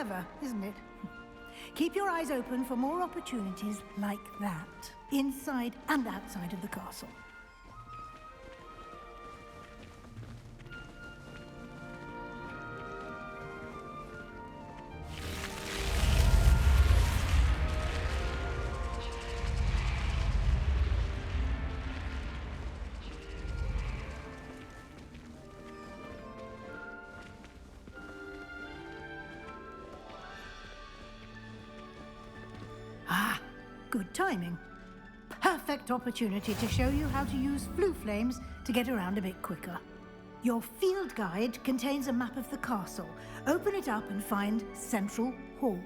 Clever, isn't it? Keep your eyes open for more opportunities like that, inside and outside of the castle. Good timing. Perfect opportunity to show you how to use flue flames to get around a bit quicker. Your field guide contains a map of the castle. Open it up and find Central Hall.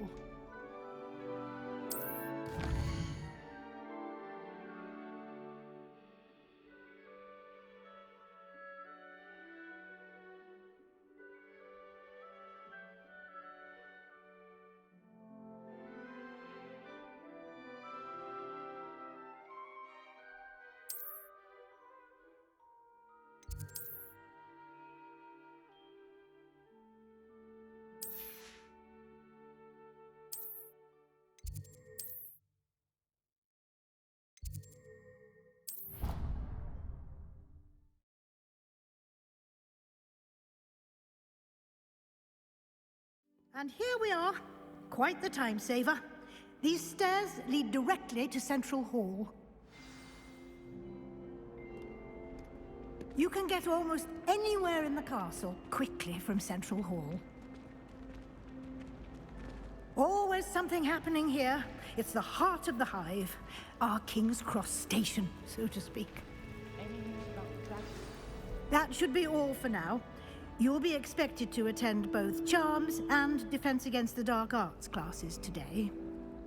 And here we are. Quite the time saver. These stairs lead directly to Central Hall. You can get almost anywhere in the castle quickly from Central Hall. Always something happening here. It's the heart of the hive, our King's Cross station, so to speak. That should be all for now. You'll be expected to attend both Charms and Defense Against the Dark Arts classes today.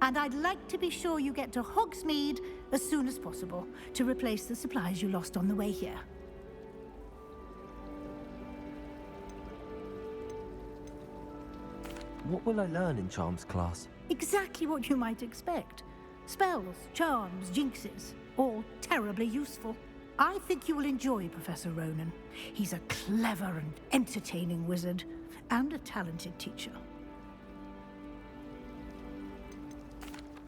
And I'd like to be sure you get to Hogsmeade as soon as possible to replace the supplies you lost on the way here. What will I learn in Charms class? Exactly what you might expect. Spells, charms, jinxes, all terribly useful. I think you will enjoy Professor Ronan. He's a clever and entertaining wizard, and a talented teacher.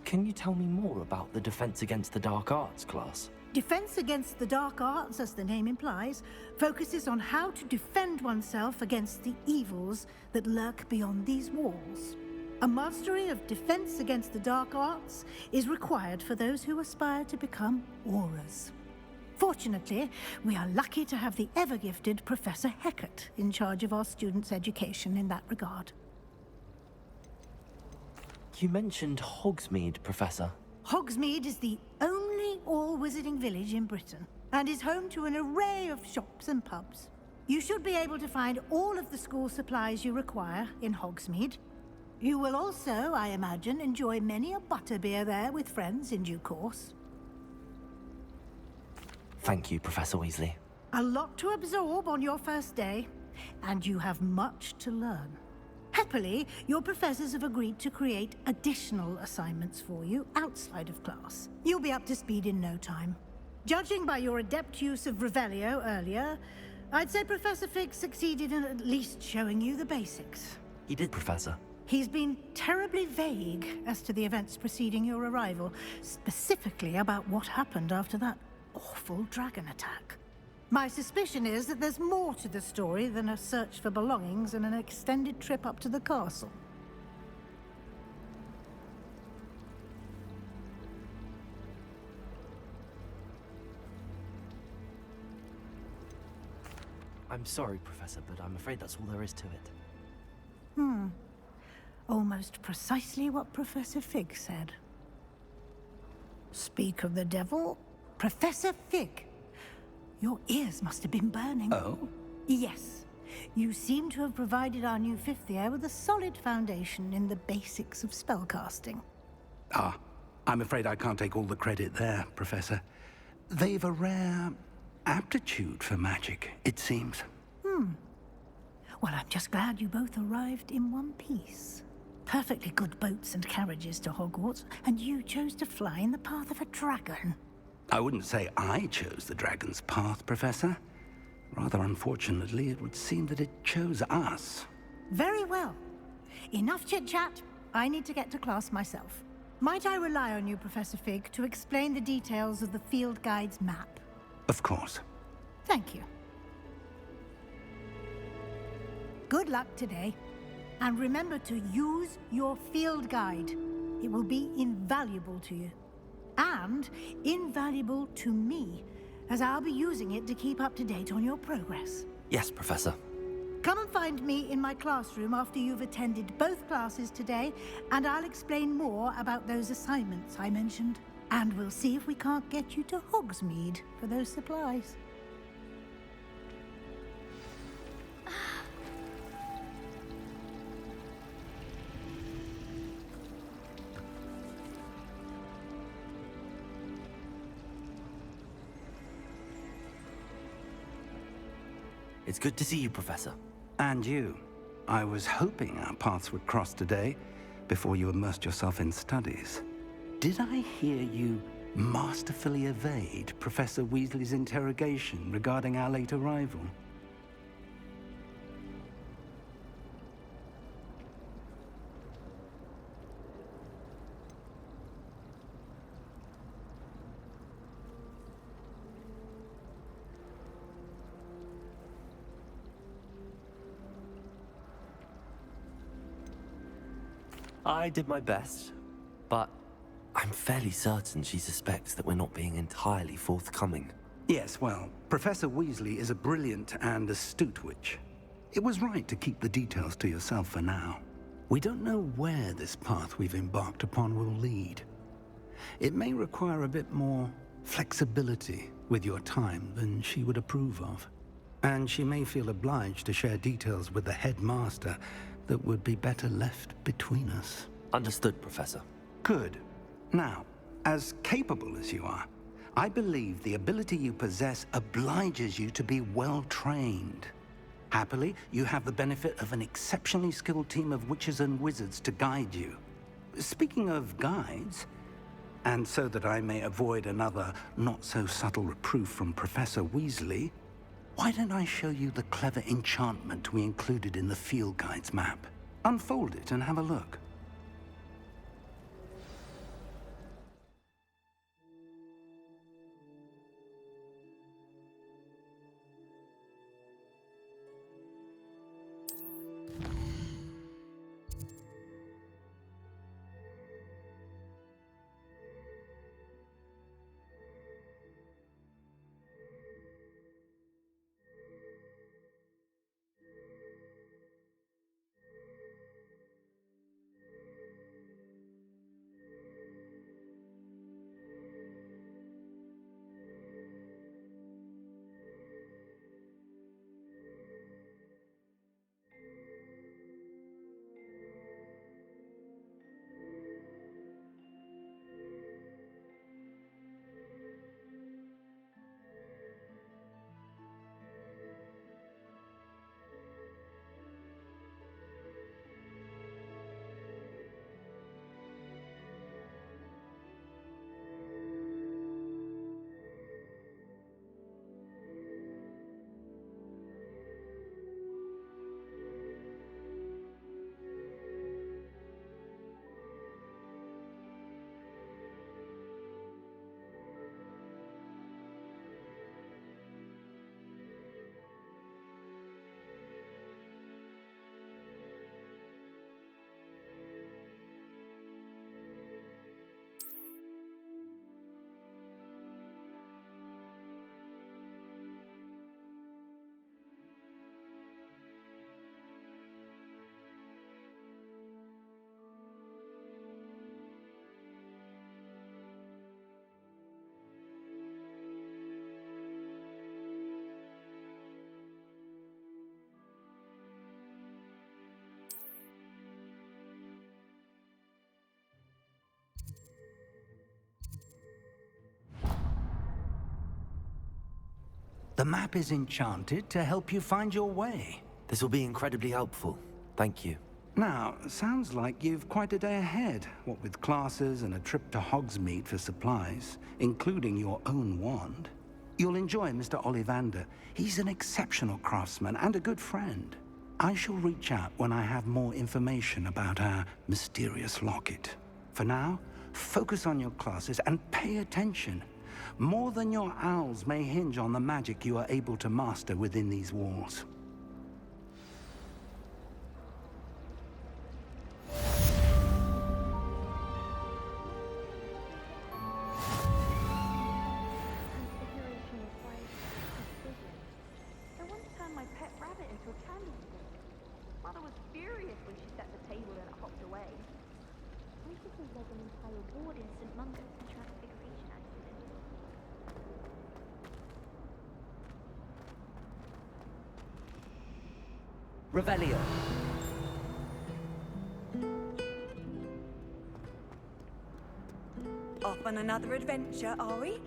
Can you tell me more about the Defense Against the Dark Arts class? Defense Against the Dark Arts, as the name implies, focuses on how to defend oneself against the evils that lurk beyond these walls. A mastery of Defense Against the Dark Arts is required for those who aspire to become Aurors. Fortunately, we are lucky to have the ever-gifted Professor Hecat in charge of our students' education in that regard. You mentioned Hogsmeade, Professor. Hogsmeade is the only all-wizarding village in Britain, and is home to an array of shops and pubs. You should be able to find all of the school supplies you require in Hogsmeade. You will also, I imagine, enjoy many a butterbeer there with friends in due course. Thank you, Professor Weasley. A lot to absorb on your first day, and you have much to learn. Happily, your professors have agreed to create additional assignments for you outside of class. You'll be up to speed in no time. Judging by your adept use of Revelio earlier, I'd say Professor Fig succeeded in at least showing you the basics. He did, Professor. He's been terribly vague as to the events preceding your arrival, specifically about what happened after that awful dragon attack. My suspicion is that there's more to the story than a search for belongings and an extended trip up to the castle. I'm sorry, Professor, but I'm afraid that's all there is to it. Almost precisely what Professor Fig said. Speak of the devil, Professor Fig. Your ears must have been burning. Oh? Yes. You seem to have provided our new fifth year with a solid foundation in the basics of spellcasting. Ah, I'm afraid I can't take all the credit there, Professor. They've a rare aptitude for magic, it seems. Well, I'm just glad you both arrived in one piece. Perfectly good boats and carriages to Hogwarts, and you chose to fly in the path of a dragon. I wouldn't say I chose the dragon's path, Professor. Rather unfortunately, it would seem that it chose us. Very well. enough chit-chat. I need to get to class myself. Might I rely on you, Professor Fig, to explain the details of the field guide's map? Of course. Thank you. Good luck today. And remember to use your field guide. It will be invaluable to you. And invaluable to me, as I'll be using it to keep up to date on your progress. Yes, Professor. Come and find me in my classroom after you've attended both classes today, and I'll explain more about those assignments I mentioned. And we'll see if we can't get you to Hogsmeade for those supplies. It's good to see you, Professor. And you. I was hoping our paths would cross today, before you immersed yourself in studies. Did I hear you masterfully evade Professor Weasley's interrogation regarding our late arrival? I did my best, but I'm fairly certain she suspects that we're not being entirely forthcoming. Yes, well, Professor Weasley is a brilliant and astute witch. It was right to keep the details to yourself for now. We don't know where this path we've embarked upon will lead. It may require a bit more flexibility with your time than she would approve of. And she may feel obliged to share details with the headmaster that would be better left between us. Understood, Professor. Good. Now, as capable as you are, I believe the ability you possess obliges you to be well-trained. Happily, you have the benefit of an exceptionally skilled team of witches and wizards to guide you. Speaking of guides, and so that I may avoid another not-so-subtle reproof from Professor Weasley, why don't I show you the clever enchantment we included in the field guide's map? Unfold it and have a look. The map is enchanted to help you find your way. This will be incredibly helpful. Thank you. Now, sounds like you've quite a day ahead, what with classes and a trip to Hogsmeade for supplies, including your own wand. You'll enjoy Mr. Ollivander. He's an exceptional craftsman and a good friend. I shall reach out when I have more information about our mysterious locket. For now, focus on your classes and pay attention. More than your owls may hinge on the magic you are able to master within these walls. Mother was furious when she set the table and hopped away. I think there's an entire ward in St. Mungo's transfiguration accident. Revelio. Off on another adventure, are we?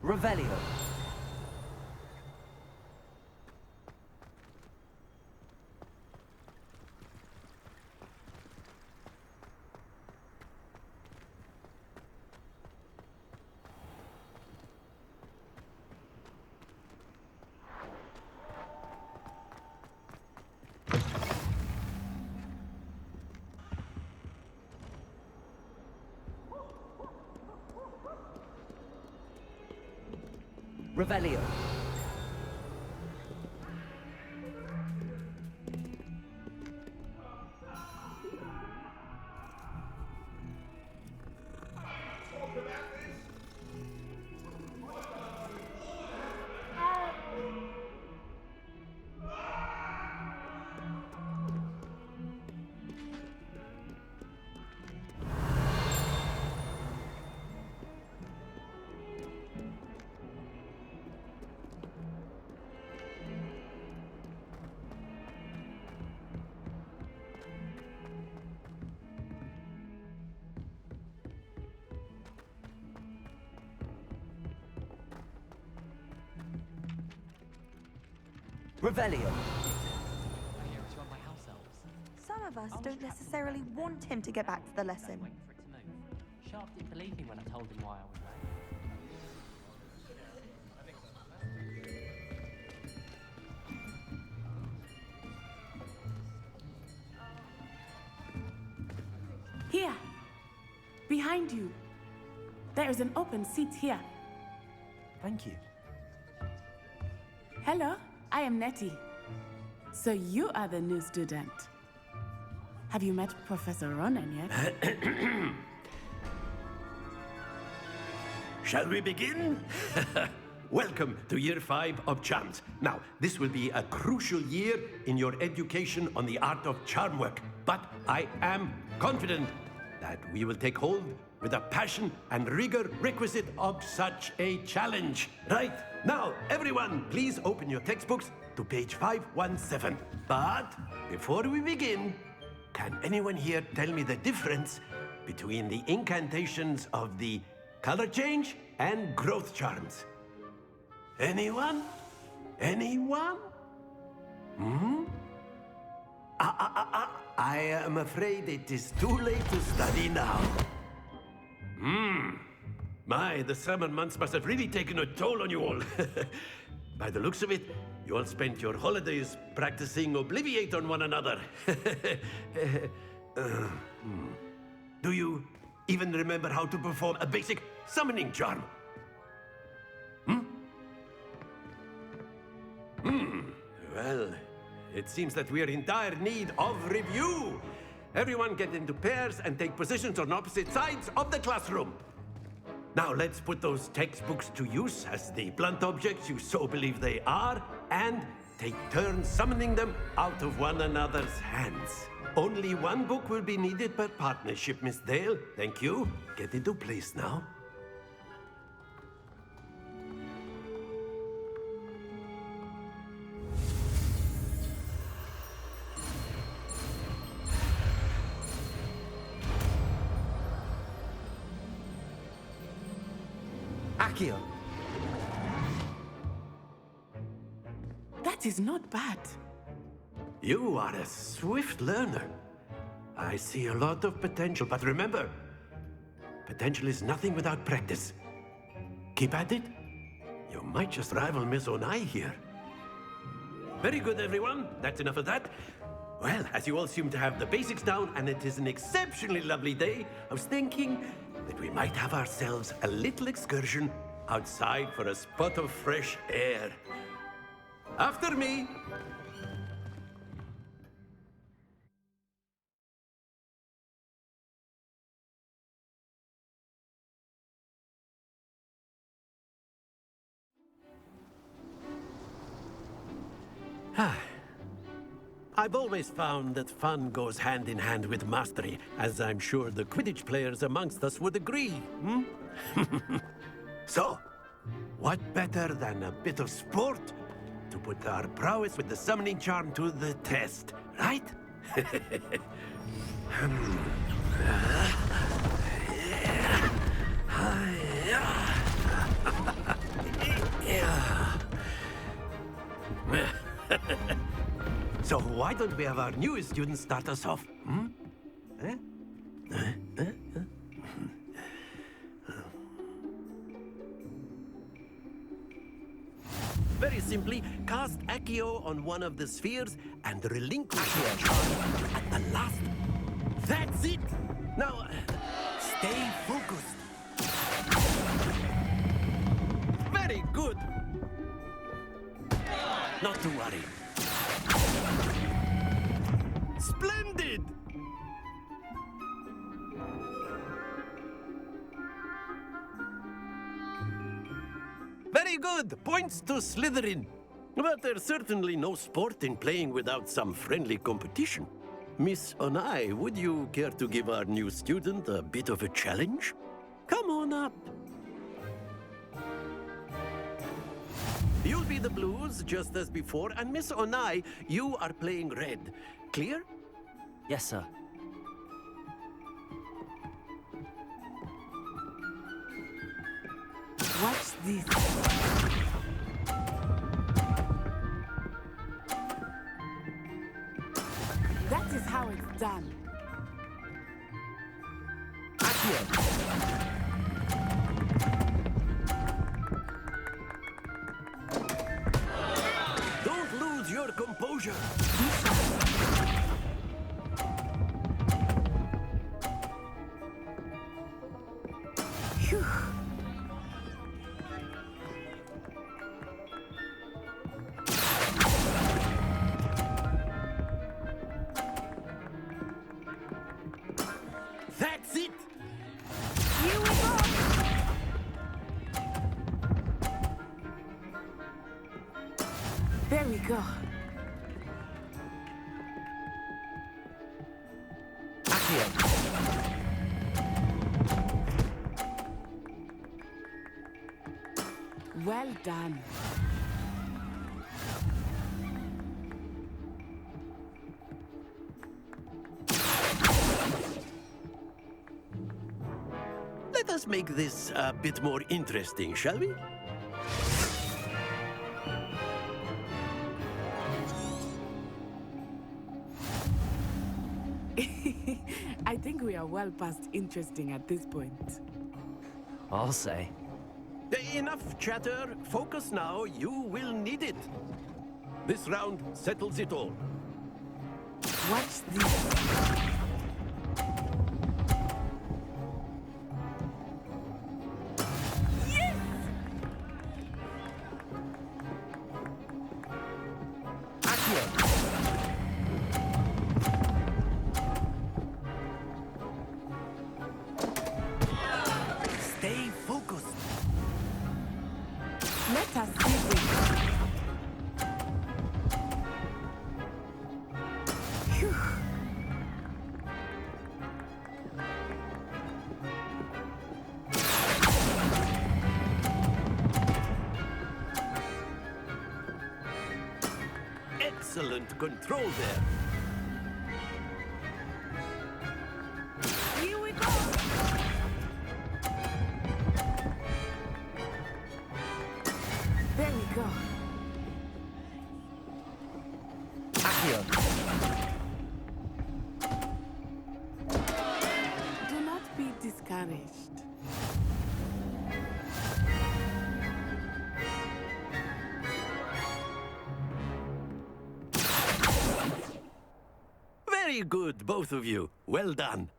Revelio. Revelio. Revelio. Some of us don't necessarily want him to get back to the lesson. Sharp didn't believe me when I told him why I was late. Here, behind you. There is an open seat here. Thank you. Hello, I am Nettie. So you are the new student. Have you met Professor Ronan yet? Shall we begin? Welcome to Year 5 of Charms. Now, this will be a crucial year in your education on the art of charm work. But I am confident that we will take hold with the passion and rigor requisite of such a challenge. Right, now, everyone, please open your textbooks to page 517. But before we begin, can anyone here tell me the difference between the incantations of the color change and growth charms? Anyone? Anyone? I am afraid it is too late to study now. My, the summer months must have really taken a toll on you all. By the looks of it, you all spent your holidays practicing Obliviate on one another. Do you even remember how to perform a basic summoning charm? Well, it seems that we are in dire need of review. Everyone get into pairs and take positions on opposite sides of the classroom. Now let's put those textbooks to use as the blunt objects you so believe they are, and take turns summoning them out of one another's hands. Only one book will be needed per partnership, Miss Dale. Thank you. Get into place now. Accio. That is not bad. You are a swift learner. I see a lot of potential, but remember, potential is nothing without practice. Keep at it. You might just rival Miss Onai here. Very good, everyone. That's enough of that. Well, as you all seem to have the basics down, and it is an exceptionally lovely day, I was thinking that we might have ourselves a little excursion outside for a spot of fresh air. After me. I've always found that fun goes hand in hand with mastery, as I'm sure the Quidditch players amongst us would agree, hmm? So, what better than a bit of sport to put our prowess with the summoning charm to the test, right? So why don't we have our newest student start us off? Hmm? Very simply, cast Accio on one of the spheres and relinquish your charge at the last. That's it! Now, stay focused. Very good. Not to worry. Splendid! Very good! Points to Slytherin. But there's certainly no sport in playing without some friendly competition. Miss Onai, would you care to give our new student a bit of a challenge? Come on up. You'll be the blues, just as before, and Miss Onai, you are playing red. Clear? Yes, sir. Watch this. That is how it's done. Accio. Don't lose your composure. Phew. That's it! Here we go. There we go. Accio. Well done. Let us make this a bit more interesting, shall we? I think we are well past interesting at this point. I'll say. Enough chatter. Focus now. You will need it. This round settles it all. Watch this. Stay focused. Let us see this. Phew. Excellent control there. Here we go. go. Accio. Do not be discouraged. Very good, both of you. Well done.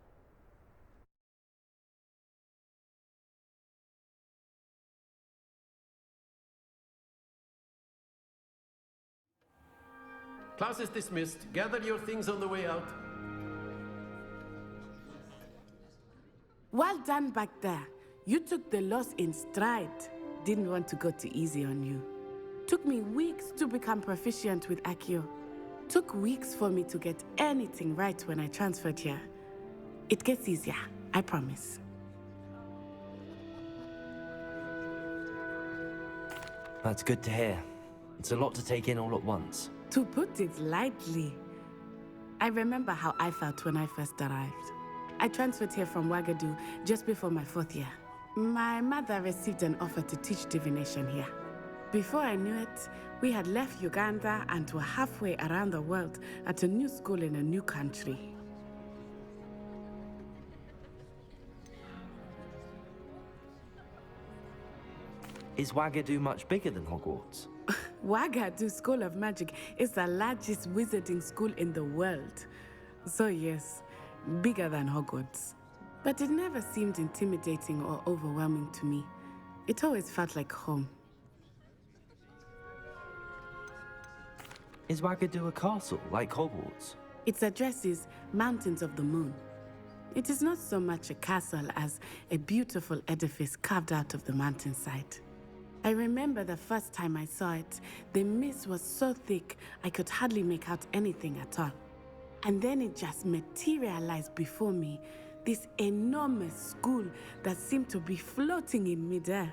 Class is dismissed. Gather your things on the way out. Well done back there. You took the loss in stride. Didn't want to go too easy on you. Took me weeks to become proficient with Accio. Took weeks for me to get anything right when I transferred here. It gets easier, I promise. That's good to hear. It's a lot to take in all at once. To put it lightly, I remember how I felt when I first arrived. I transferred here from Ouagadougou just before my 4th year. My mother received an offer to teach divination here. Before I knew it, we had left Uganda and were halfway around the world at a new school in a new country. Is Ouagadougou much bigger than Hogwarts? Ouagadougou School of Magic is the largest wizarding school in the world. So yes, bigger than Hogwarts. But it never seemed intimidating or overwhelming to me. It always felt like home. Is Ouagadougou a castle, like Hogwarts? Its address is Mountains of the Moon. It is not so much a castle as a beautiful edifice carved out of the mountainside. I remember the first time I saw it, the mist was so thick I could hardly make out anything at all. And then it just materialized before me, this enormous school that seemed to be floating in midair.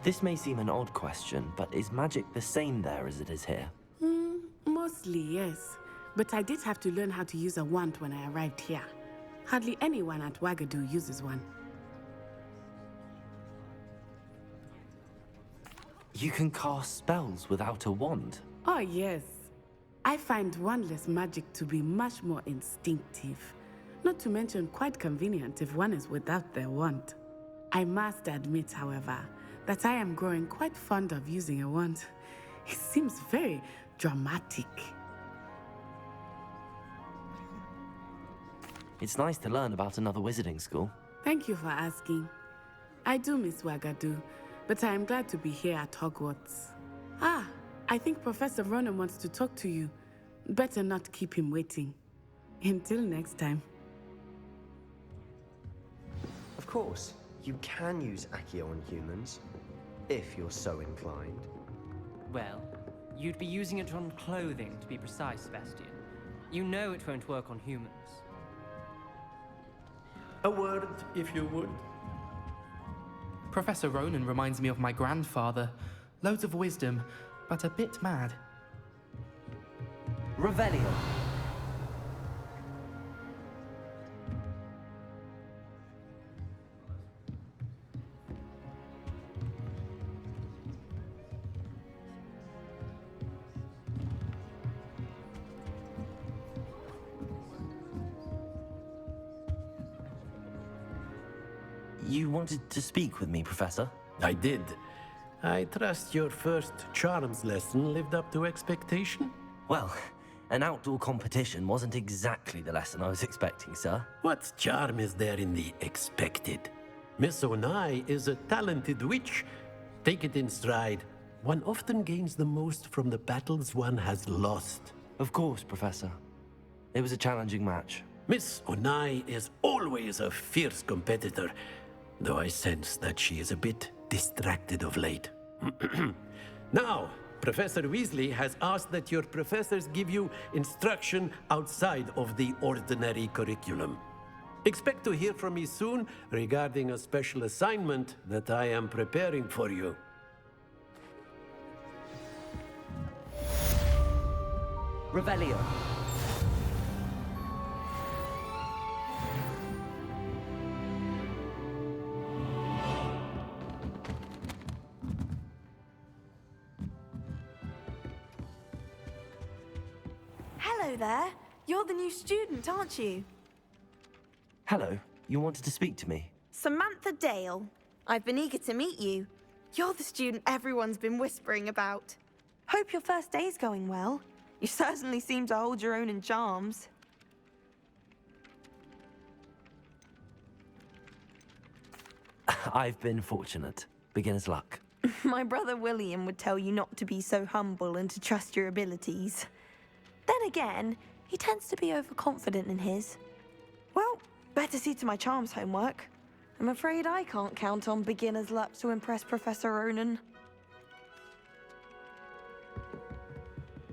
This may seem an odd question, but is magic the same there as it is here? Mostly, yes. But I did have to learn how to use a wand when I arrived here. Hardly anyone at Ouagadougou uses one. You can cast spells without a wand? Oh, yes. I find wandless magic to be much more instinctive. Not to mention quite convenient if one is without their wand. I must admit, however, that I am growing quite fond of using a wand. It seems very dramatic. It's nice to learn about another wizarding school. Thank you for asking. I do miss Ouagadougou, but I am glad to be here at Hogwarts. Ah, I think Professor Ronan wants to talk to you. Better not keep him waiting. Until next time. Of course, you can use Accio on humans, if you're so inclined. Well, you'd be using it on clothing, to be precise, Sebastian. You know it won't work on humans. A word, if you would. Professor Ronan reminds me of my grandfather. Loads of wisdom, but a bit mad. Revelio. You wanted to speak with me, Professor? I did. I trust your first charms lesson lived up to expectation? Well, an outdoor competition wasn't exactly the lesson I was expecting, sir. What charm is there in the expected? Miss Onai is a talented witch. Take it in stride. One often gains the most from the battles one has lost. Of course, Professor. It was a challenging match. Miss Onai is always a fierce competitor, though I sense that she is a bit distracted of late. Now, Professor Weasley has asked that your professors give you instruction outside of the ordinary curriculum. Expect to hear from me soon regarding a special assignment that I am preparing for you. Revelio. Hello there. You're the new student, aren't you? Hello, you wanted to speak to me? Samantha Dale. I've been eager to meet you. You're the student everyone's been whispering about. Hope your first day's going well. You certainly seem to hold your own in charms. I've been fortunate. Beginner's luck. My brother William would tell you not to be so humble and to trust your abilities. Then again, he tends to be overconfident in his. Well, better see to my charms homework. I'm afraid I can't count on beginner's luck to impress Professor Ronan.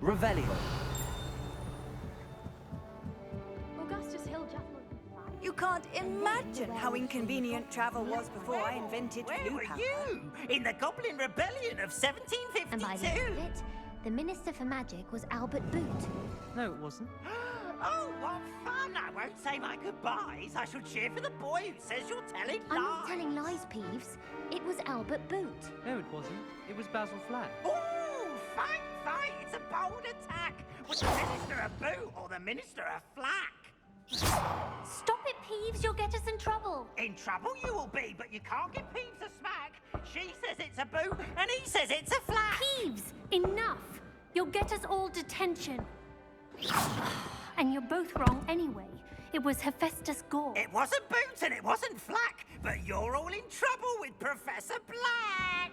Revelio. Augustus Hill Javelin. You can't imagine how inconvenient travel was before I invented Where blue were power. you? In the Goblin Rebellion of 1752? And by the end of it, the Minister for Magic was Albert Boot. No, it wasn't. Oh, what fun! I won't say my goodbyes. I shall cheer for the boy who says you're telling lies. I'm not telling lies, Peeves. It was Albert Boot. No, it wasn't. It was Basil Flack. Oh, fight! It's a bold attack. Was the Minister a boot or the Minister a flack? Stop it, Peeves. You'll get us in trouble. In trouble you will be, but you can't give Peeves a smack. She says it's a boot, and he says it's a flack. Peeves, enough. You'll get us all detention. And you're both wrong anyway. It was Hephaestus Gore. It wasn't boot and it wasn't flack, but you're all in trouble with Professor Black.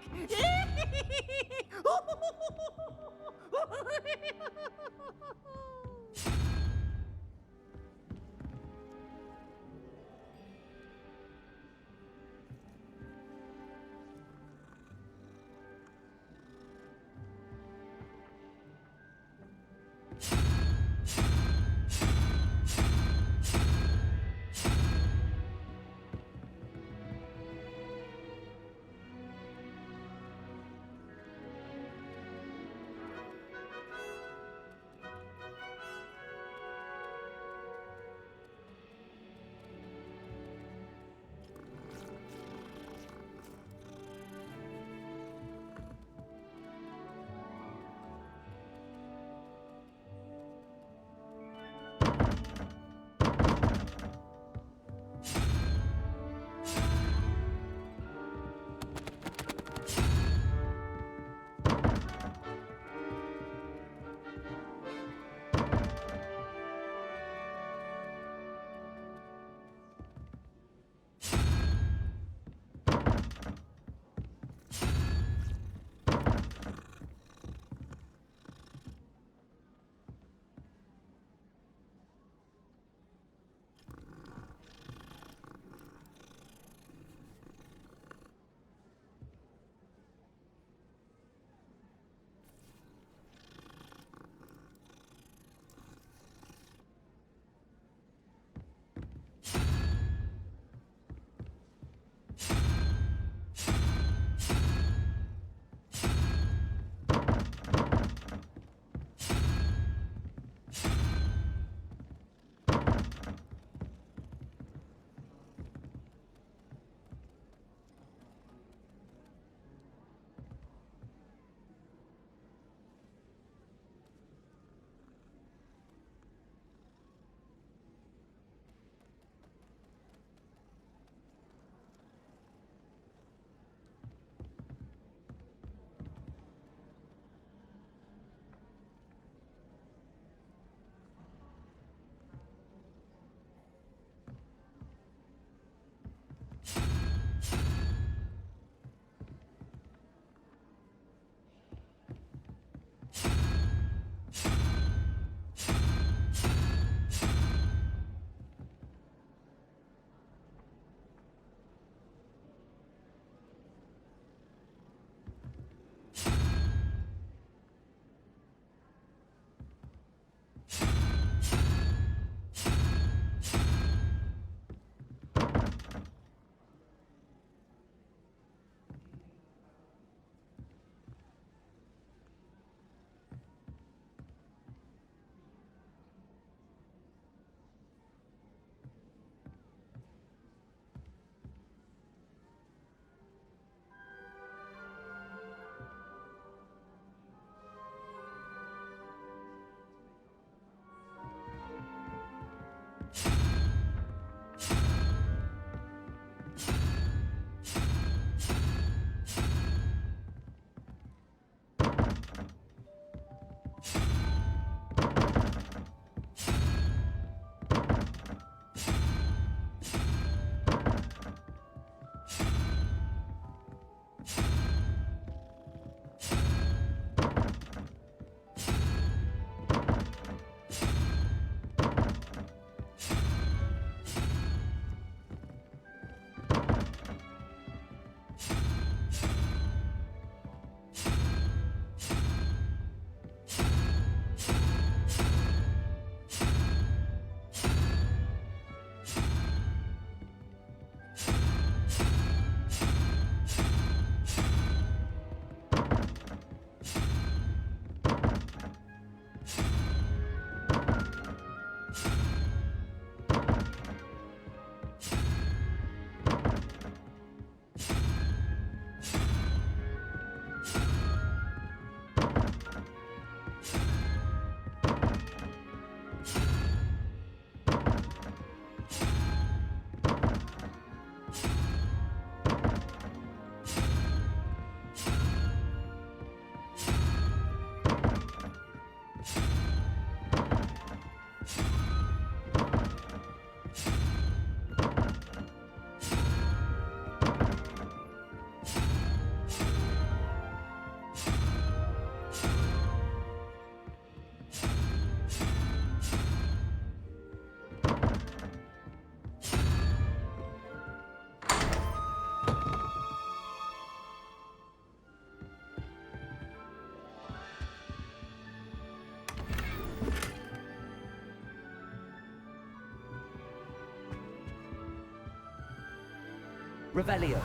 Revelio.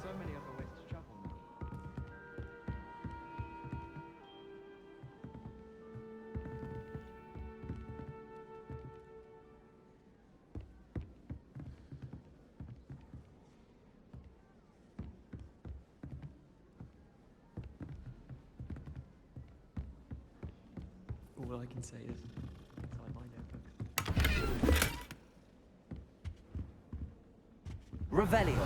So many other ways to travel now. All I can say is, inside my notebook. Revelio.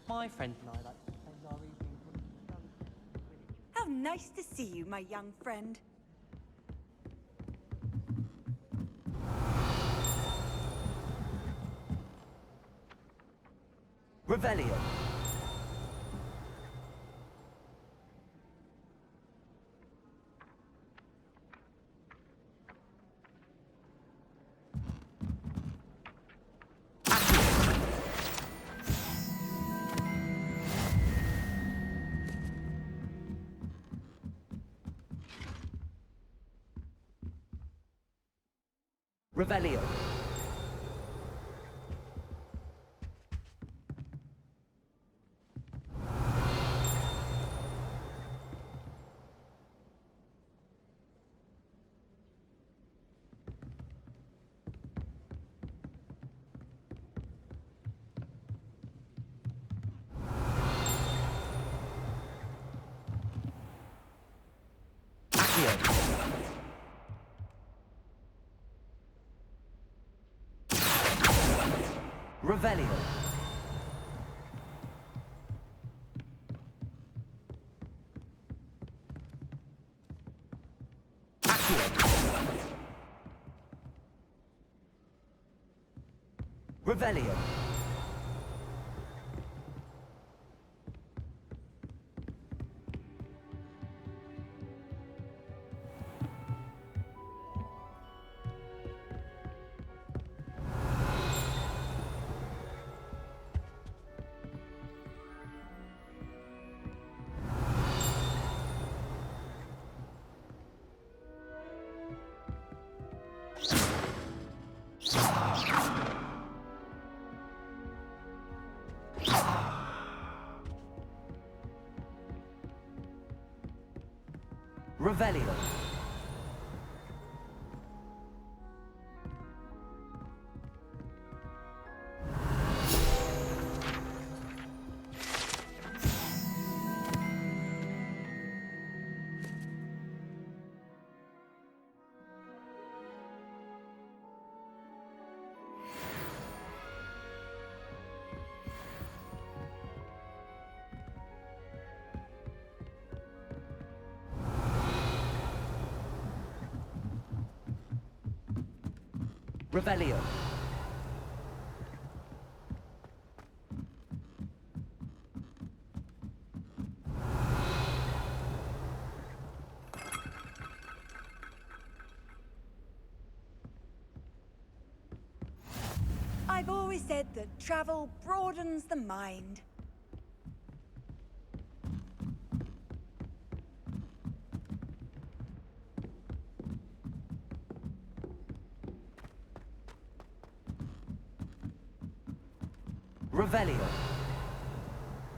My friend and I like to spend our evenings looking at sunsets. How nice to see you, my young friend. Revelio. Revelio. Revelio. Revelio. Revelio. Revelio. I've always said that travel broadens the mind. Revelio.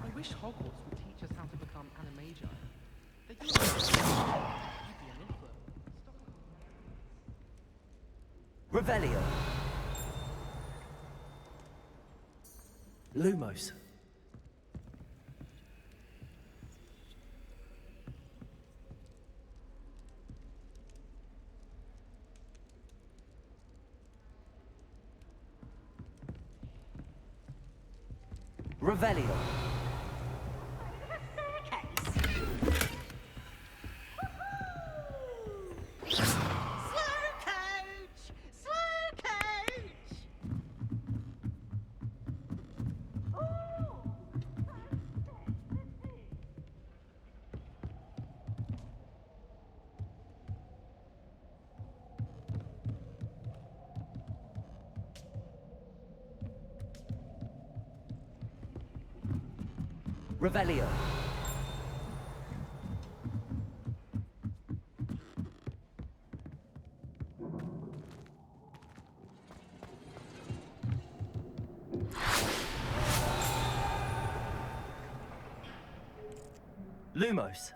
I wish Hogwarts would teach us how to become animagi. They do it. You'd be an influence. Revelio. Lumos. Revelio. Revelio. Lumos.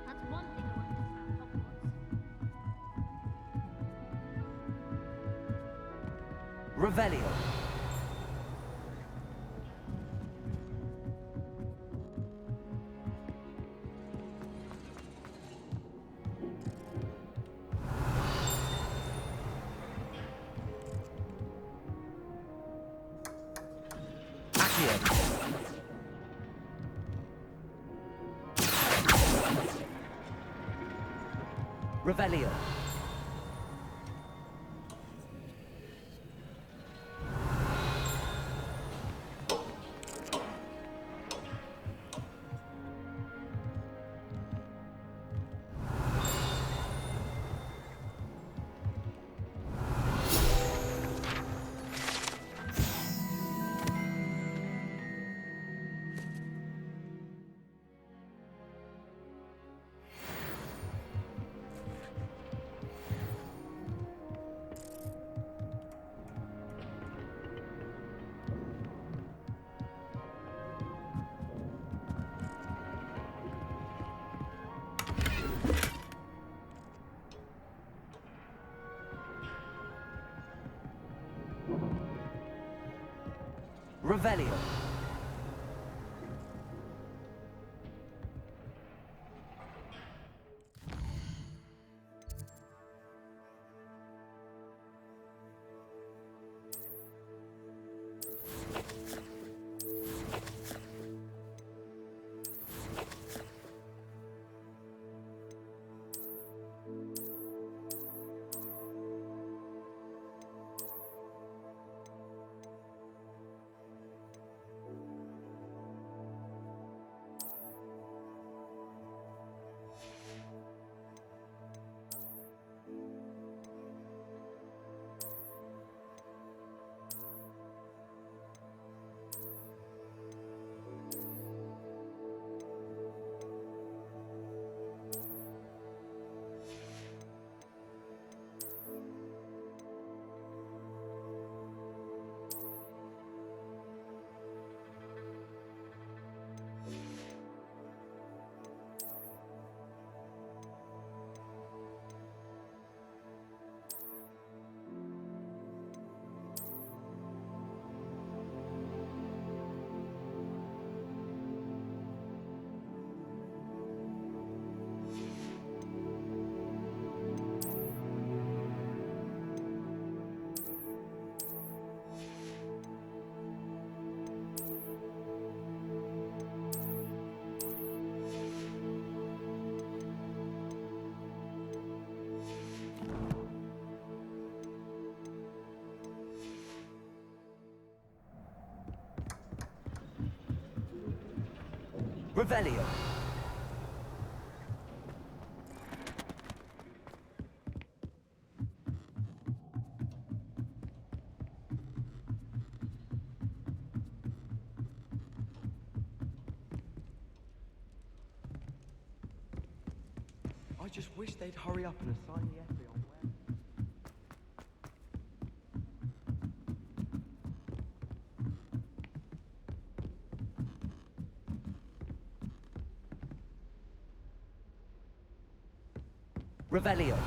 That's one thing I won't miss about Hogwarts. Revelio. Revelio. Revelio. Revelio. I just wish they'd hurry up and assign the Effie on where. Revelio.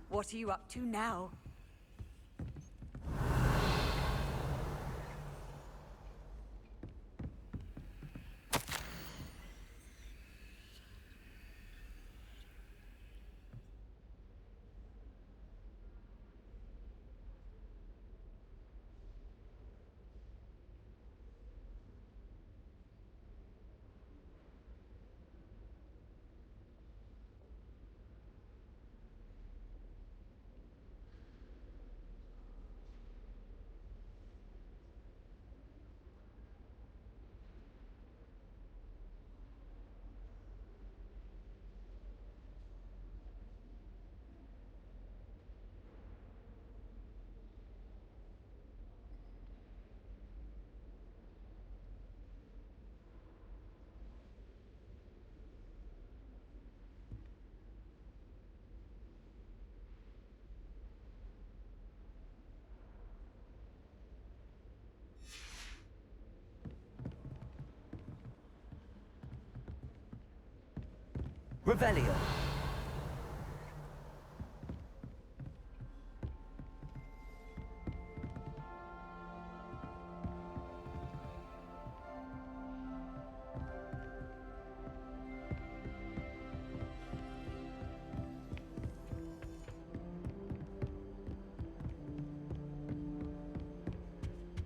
What are you up to now? Revelio.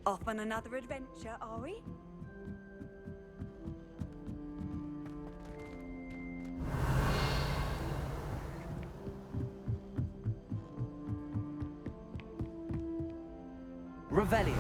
Off on another adventure, are we? Revelio.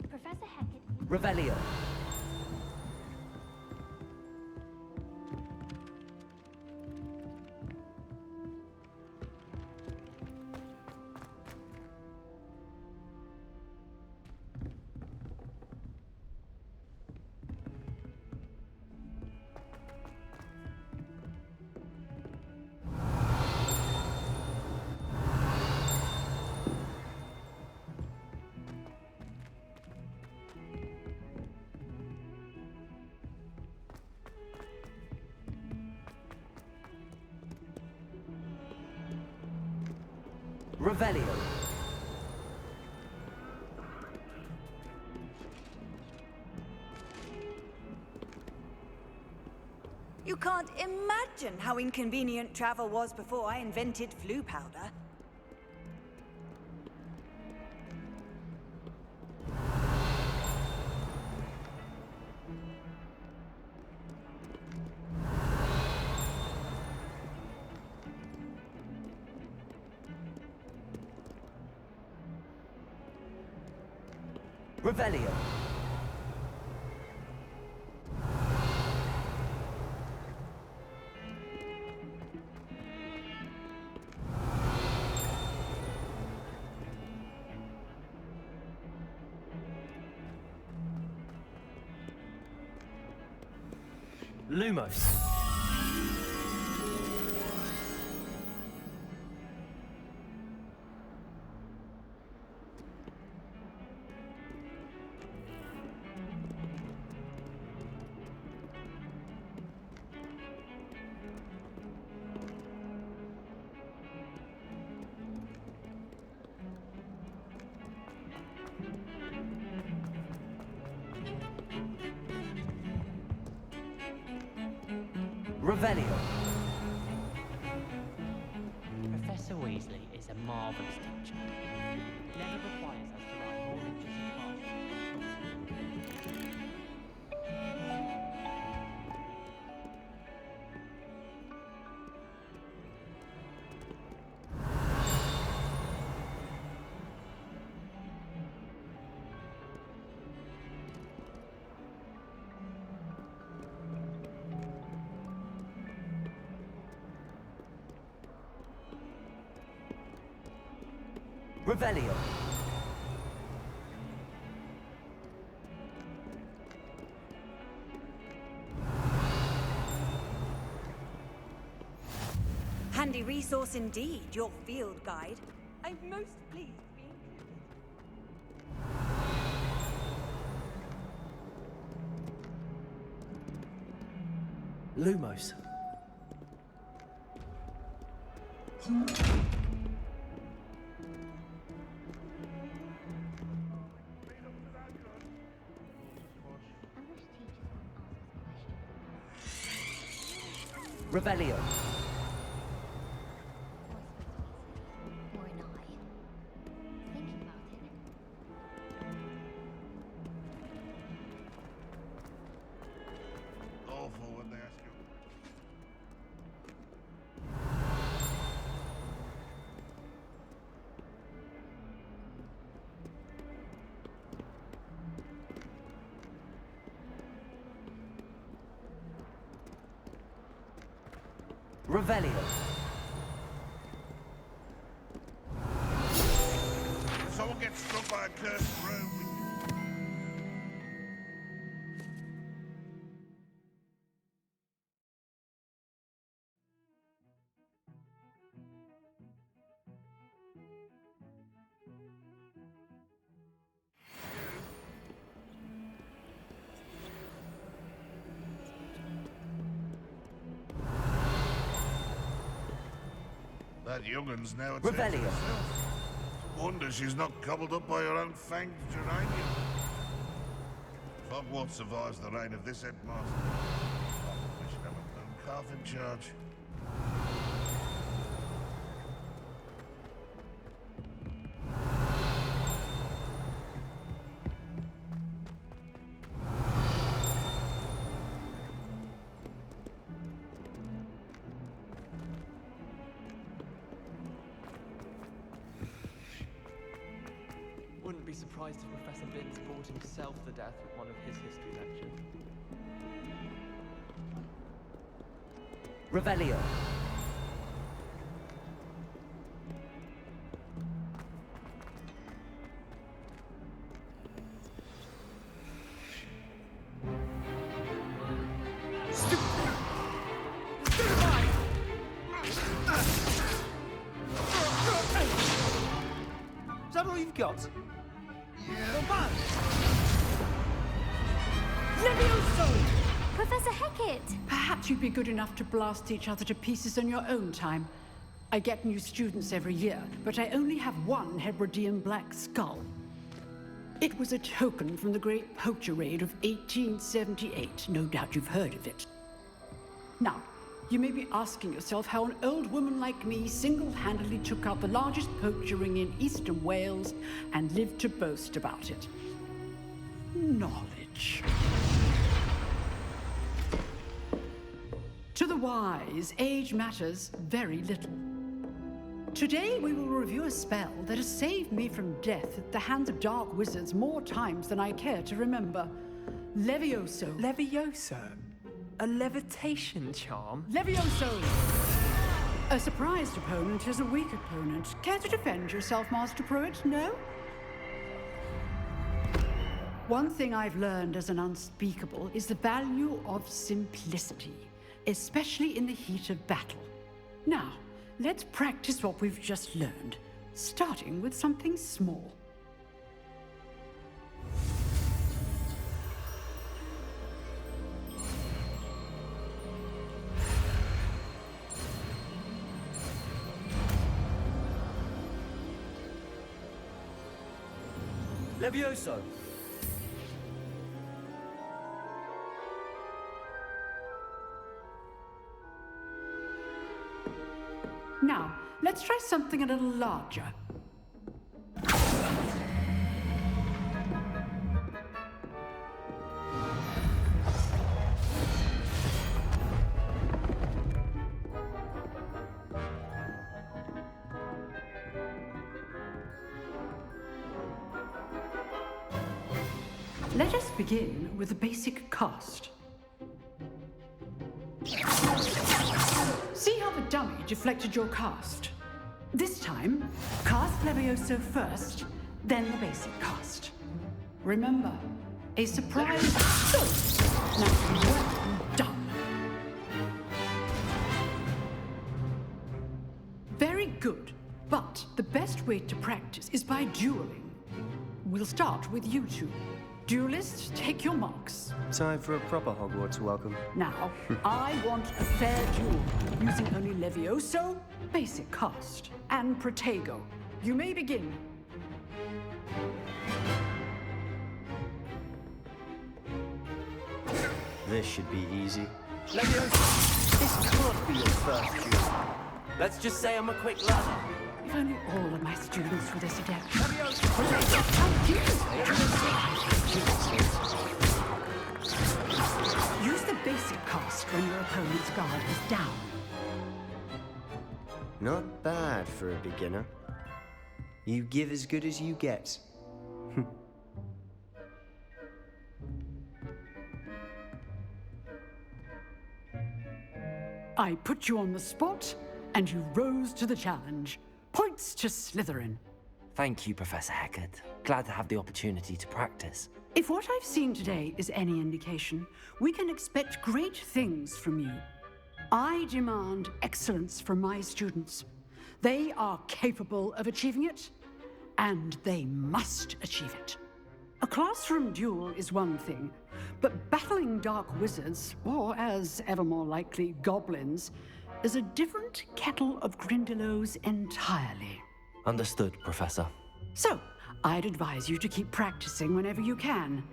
Professor Hackett. Revelio. Revelio. You can't imagine how inconvenient travel was before I invented flu powder. Revelio. Lumos. Revelio. Professor Weasley is a marvelous teacher. Never requires us to write more than just a Revelio. Handy resource indeed, your field guide. I'm most pleased to be included. Lumos. Revelio. Or an eye. Thinking about it. Awful when they ask you. Revelio. If someone gets struck by a cursed room, that youngun's now attached Revelio. herself. Wonder she's not gobbled up by her own fanged geranium. If Hogwarts survives the reign of this headmaster, we should have a lone calf in charge. Wouldn't be surprised if Professor Binns bored himself to death with one of his history lectures. Revelio. Is that all you've got? Levioso! Professor Hecat! Perhaps you'd be good enough to blast each other to pieces on your own time. I get new students every year, but I only have one Hebridean black skull. It was a token from the Great Poacher Raid of 1878. No doubt you've heard of it. Now, you may be asking yourself how an old woman like me single-handedly took out the largest poacher ring in eastern Wales and lived to boast about it. Knowledge. To the wise, age matters very little. Today we will review a spell that has saved me from death at the hands of dark wizards more times than I care to remember. Levioso. Levioso? A levitation charm? Levioso! A surprised opponent is a weak opponent. Care to defend yourself, Master Pruitt? No? One thing I've learned as an unspeakable is the value of simplicity, especially in the heat of battle. Now, let's practice what we've just learned, starting with something small. Levioso. Now, let's try something a little larger. Let us begin with the basic cast. See how the dummy deflected your cast? This time, cast Levioso first, then the basic cast. Remember, a surprise. Now, well done. Very good, but the best way to practice is by dueling. We'll start with you two. Duelists, take your marks. Time for a proper Hogwarts welcome. Now, I want a fair duel, using only Levioso, basic cast, and Protego. You may begin. This should be easy. Levioso, this can't be your first duel. Let's just say I'm a quick learner. If only all of my students were this adept. Use the basic cast when your opponent's guard is down. Not bad for a beginner. You give as good as you get. I put you on the spot, and you rose to the challenge. Points to Slytherin. Thank you, Professor Hecat. Glad to have the opportunity to practice. If what I've seen today is any indication, we can expect great things from you. I demand excellence from my students. They are capable of achieving it, and they must achieve it. A classroom duel is one thing, but battling dark wizards, or as ever more likely, goblins, is a different kettle of Grindylows entirely. Understood, Professor. So, I'd advise you to keep practicing whenever you can.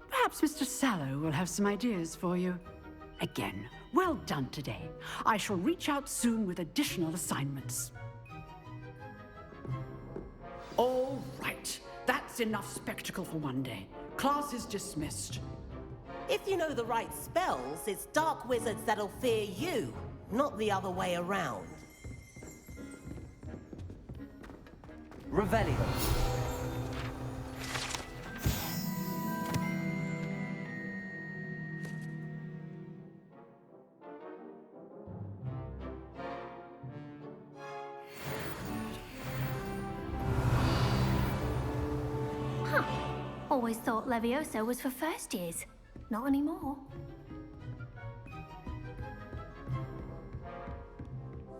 Perhaps Mr. Sallow will have some ideas for you. Again, well done today. I shall reach out soon with additional assignments. All right. That's enough spectacle for one day. Class is dismissed. If you know the right spells, it's dark wizards that'll fear you, not the other way around. Revelio. Always thought Levioso was for first years. Not anymore.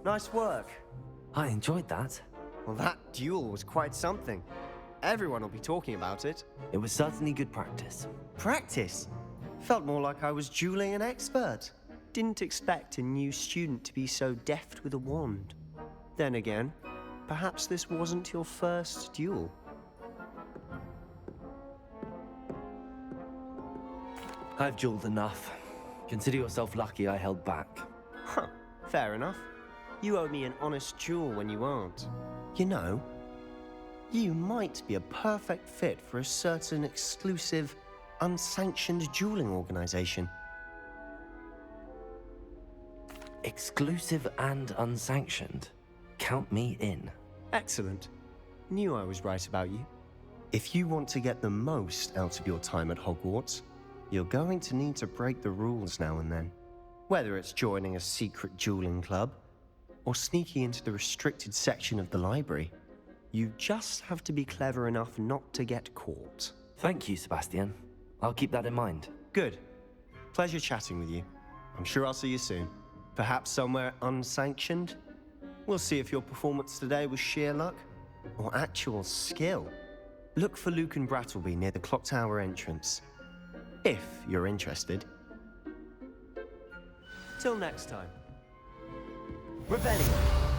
Nice work. I enjoyed that. Well, that duel was quite something. Everyone will be talking about it. It was certainly good practice. Practice? Felt more like I was dueling an expert. Didn't expect a new student to be so deft with a wand. Then again, perhaps this wasn't your first duel. I've dueled enough. Consider yourself lucky I held back. Huh, fair enough. You owe me an honest duel when you aren't. You know, you might be a perfect fit for a certain exclusive, unsanctioned dueling organization. Exclusive and unsanctioned? Count me in. Excellent. Knew I was right about you. If you want to get the most out of your time at Hogwarts, you're going to need to break the rules now and then. Whether it's joining a secret dueling club, or sneaking into the restricted section of the library, you just have to be clever enough not to get caught. Thank you, Sebastian. I'll keep that in mind. Good. Pleasure chatting with you. I'm sure I'll see you soon. Perhaps somewhere unsanctioned? We'll see if your performance today was sheer luck, or actual skill. Look for Luke and Brattleby near the clock tower entrance. If you're interested. Till next time. Rebellion!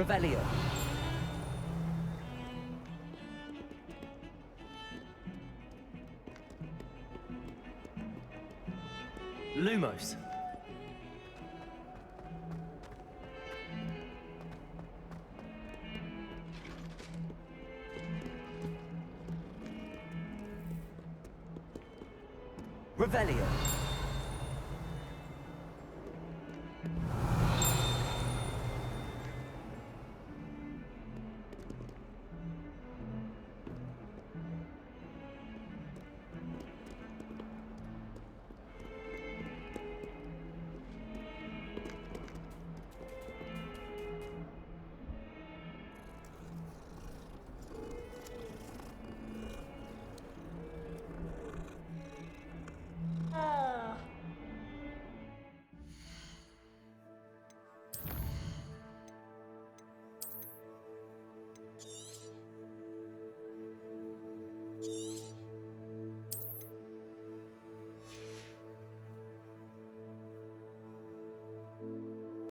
Revelio. Lumos. Revelio.